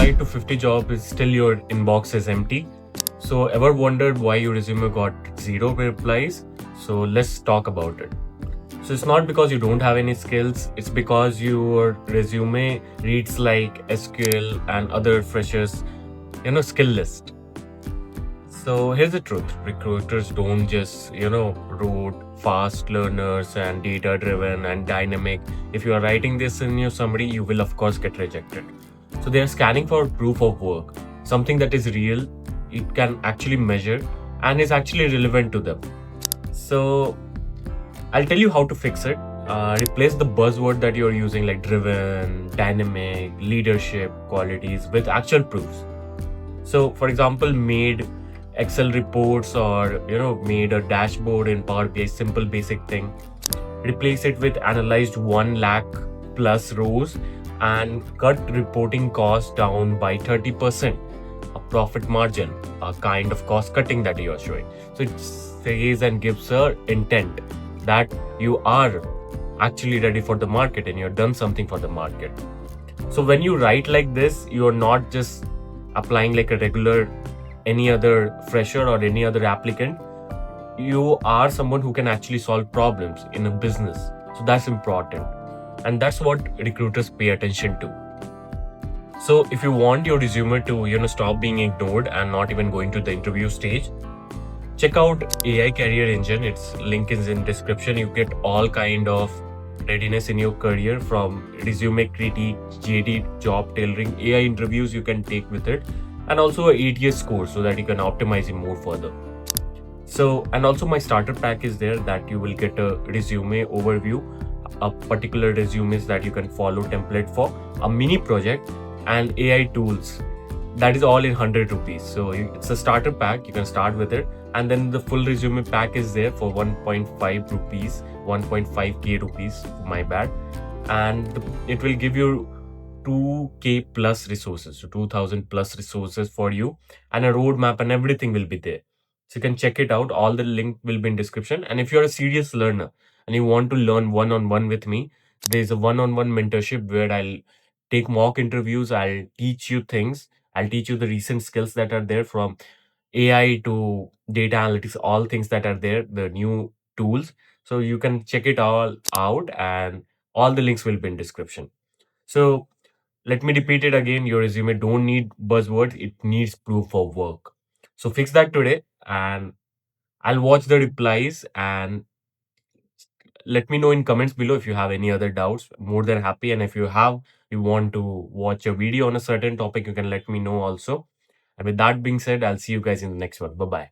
applied to 50 jobs, still your inbox is empty. So ever wondered why your resume got 0 replies? So let's talk about it. So it's not because you don't have any skills, it's because your resume reads like SQL and other freshers, skill list. So here's the truth. Recruiters don't just, rote, fast learners and data driven and dynamic. If you are writing this in your summary, you will of course get rejected. So they are scanning for proof of work, something that is real, it can actually measure and is actually relevant to them. So I'll tell you how to fix it. Replace the buzzword that you're using like driven, dynamic, leadership qualities with actual proofs. So for example, made Excel reports or made a dashboard in Power BI, simple basic thing. Replace it with analyzed 1 lakh plus rows and cut reporting costs down by 30%. A profit margin, a kind of cost cutting that you are showing. So it says and gives a intent that you are actually ready for the market and you've done something for the market. So when you write like this, you're not just applying like a regular any other fresher or any other applicant. You are someone who can actually solve problems in a business. So that's important. And that's what recruiters pay attention to. So if you want your resume to, stop being ignored and not even going to the interview stage, check out AI Career Engine. Its link is in description. You get all kind of readiness in your career, from resume critique, JD, job tailoring, AI interviews you can take with it, and also a ATS score so that you can optimize it more further. So, and also my starter pack is there that you will get a resume overview, a particular resumes that you can follow template for, a mini project, and AI tools. That is all in 100 rupees. So it's a starter pack, you can start with it. And then the full resume pack is there for 1.5 rupees, 1.5k rupees, my bad. And it will give you 2k plus resources, so 2000 plus resources for you, and a roadmap and everything will be there. So you can check it out. All the link will be in description. And if you're a serious learner and you want to learn one-on-one with me, there's a one-on-one mentorship where I'll take mock interviews, I'll teach you things, I'll teach you the recent skills that are there, from AI to data analytics, all things that are there, the new tools. So you can check it all out, and all the links will be in description. So let me repeat it again. Your resume don't need buzzwords, it needs proof of work. So fix that today, and I'll watch the replies, and let me know in comments below if you have any other doubts. More than happy. And if you want to watch a video on a certain topic, you can let me know also. And with that being said, I'll see you guys in the next one. Bye bye.